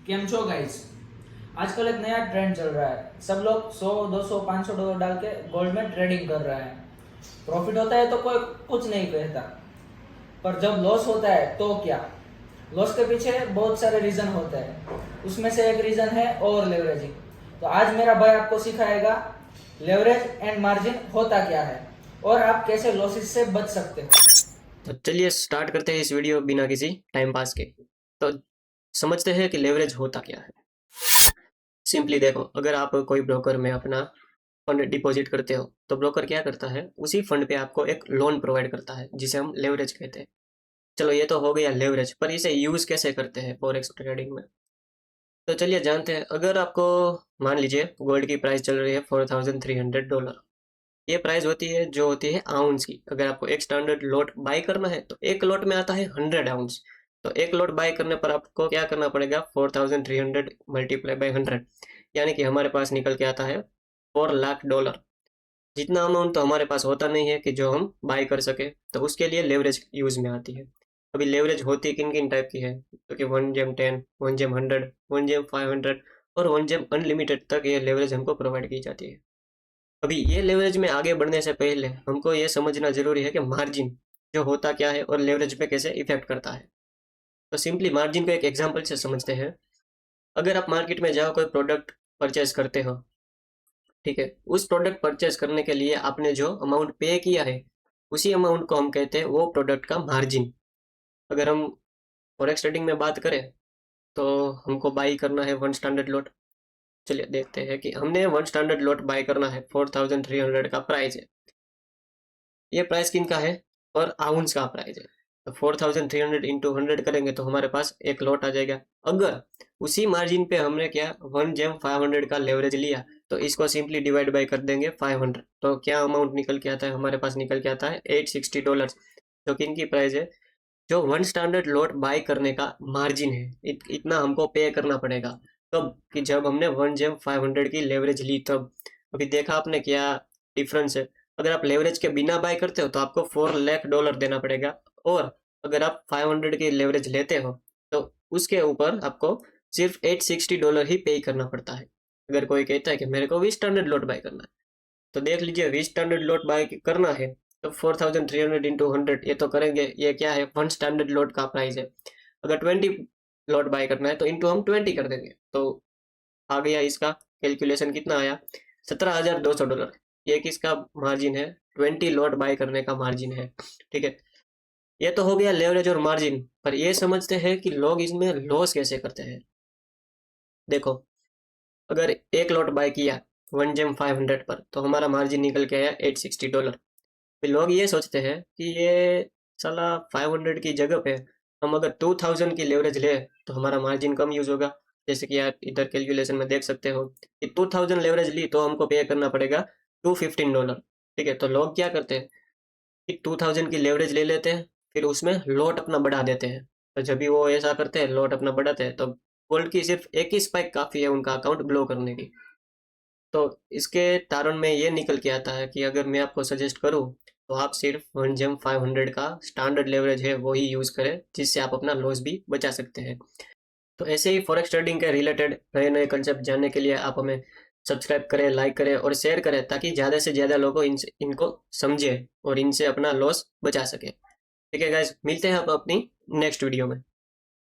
केम छो गाइस। आजकल एक नया ट्रेंड चल रहा है। सब लोग 100 200 500 डॉलर डाल के गोल्ड में ट्रेडिंग कर रहा है। प्रॉफिट होता है तो कोई कुछ नहीं कहता, पर जब लॉस होता है तो क्या। लॉस के पीछे बहुत सारे रीजन होते हैं, उसमें से एक रीजन है ओवर लेवरेजिंग। तो आज मेरा भाई आपको सिखाएगा लेवरेज एंड मार्जिन होता क्या है और आप कैसे लॉसेस से बच सकते हो। तो चलिए स्टार्ट करते हैं इस वीडियो बिना किसी टाइम पास के। तो समझते हैं कि लेवरेज होता क्या है। सिंपली देखो, अगर आप कोई ब्रोकर में अपना फंड डिपॉजिट करते हो तो ब्रोकर क्या करता है, उसी फंड पे आपको एक लोन प्रोवाइड करता है जिसे हम लेवरेज कहते हैं। चलो ये तो हो गया लेवरेज, पर इसे यूज कैसे करते हैं फॉरेक्स ट्रेडिंग में। तो चलिए जानते हैं। अगर आपको मान लीजिए गोल्ड की प्राइस चल रही है $4,300। ये प्राइस होती है जो होती है आउंस की। अगर आपको एक स्टैंडर्ड लॉट बाय करना है तो एक लॉट में आता है 100 आउंस। तो एक लॉट बाय करने पर आपको क्या करना पड़ेगा, 4,300 मल्टीप्लाई बाई 100, यानी कि हमारे पास निकल के आता है $4 लाख। जितना अमाउंट तो हमारे पास होता नहीं है कि जो हम बाय कर सके, तो उसके लिए लेवरेज यूज में आती है। अभी लेवरेज होती किन किन टाइप की है, तो कि 1 जेम 10, 1 जेम 100, 1 जेम 500 और 1 जेम अनलिमिटेड तक ये लेवरेज हमको प्रोवाइड की जाती है। अभी ये लेवरेज में आगे बढ़ने से पहले हमको ये समझना जरूरी है कि मार्जिन जो होता क्या है और लेवरेज पे कैसे इफेक्ट करता है। तो सिंपली मार्जिन को एक एग्जांपल से समझते हैं। अगर आप मार्केट में जाओ, कोई प्रोडक्ट परचेज करते हो, ठीक है, उस प्रोडक्ट परचेज करने के लिए आपने जो अमाउंट पे किया है, उसी अमाउंट को हम कहते हैं वो प्रोडक्ट का मार्जिन। अगर हम फॉरेक्स ट्रेडिंग में बात करें तो हमको बाई करना है वन स्टैंडर्ड लॉट। चलिए देखते हैं कि हमने वन स्टैंडर्ड लॉट बाय करना है, 4,300 का प्राइस है। ये प्राइस किन का है, और आउंस का प्राइस है। तो 4,300 इंटू 100 करेंगे तो हमारे पास एक लॉट आ जाएगा। अगर उसी मार्जिन पे हमने क्या 1 जेम 500 का लेवरेज लिया, तो इसको सिंपली डिवाइड बाय कर देंगे 500, तो क्या अमाउंट निकल के आता है, हमारे पास निकल के आता है $860, जो कि इनकी प्राइस है। जो वन स्टैंडर्ड लॉट बाय करने का मार्जिन है, इतना हमको पे करना पड़ेगा। कब कि जब हमने 1 जेम 500 की लेवरेज ली तब। अभी देखा आपने क्या डिफरेंस है। अगर आप लेवरेज के बिना बाय करते हो तो आपको $4 लाख देना पड़ेगा, और अगर आप 500 की लेवरेज लेते हो तो उसके ऊपर आपको सिर्फ $860 ही पे करना पड़ता है। अगर कोई कहता है कि मेरे को 20 स्टैंडर्ड लॉट बाय करना है, तो देख लीजिए 20 स्टैंडर्ड लॉट बाय करना है तो 4,300 इंटू 100 ये तो करेंगे, ये क्या है, वन स्टैंडर्ड लॉट का प्राइस है। अगर 20 लॉट बाय करना है तो इंटू हम 20 कर देंगे, तो आ गया इसका कैलकुलेशन कितना आया, $17,200। ये किसका मार्जिन है, 20 लॉट बाय करने का मार्जिन है। ठीक है, ये तो हो गया लेवरेज और मार्जिन। पर ये समझते हैं कि लोग इसमें लॉस कैसे करते हैं। देखो, अगर एक लॉट बाय किया 1 जेम 500 पर तो हमारा मार्जिन निकल के आया $860। फिर लोग ये सोचते हैं कि ये साला 500 की जगह पे हम अगर 2,000 की लेवरेज ले तो हमारा मार्जिन कम यूज होगा। जैसे कि आप इधर कैलकुलेशन में देख सकते हो कि 2,000 लेवरेज ली तो हमको पे करना पड़ेगा $215। ठीक है, तो लोग क्या करते हैं कि 2,000 की लेवरेज ले लेते हैं, फिर उसमें लॉट अपना बढ़ा देते हैं। तो जब भी वो ऐसा करते हैं, लॉट अपना बढ़ाते हैं, तो गोल्ड की सिर्फ एक ही स्पाइक काफ़ी है उनका अकाउंट ब्लो करने की। तो इसके तारण में ये निकल के आता है कि अगर मैं आपको सजेस्ट करूं तो आप सिर्फ 1 जेम 500 का स्टैंडर्ड लेवरेज है वो ही यूज़ करें, जिससे आप अपना लॉस भी बचा सकते हैं। तो ऐसे ही फॉरेक्स ट्रेडिंग के रिलेटेड नए नए कंसेप्ट जानने के लिए आप हमें सब्सक्राइब करें, लाइक करें और शेयर करें, ताकि ज़्यादा से ज़्यादा लोगों इनको समझे और इनसे अपना लॉस बचा सके। ठीक है गाइज, मिलते हैं आप अपनी नेक्स्ट वीडियो में।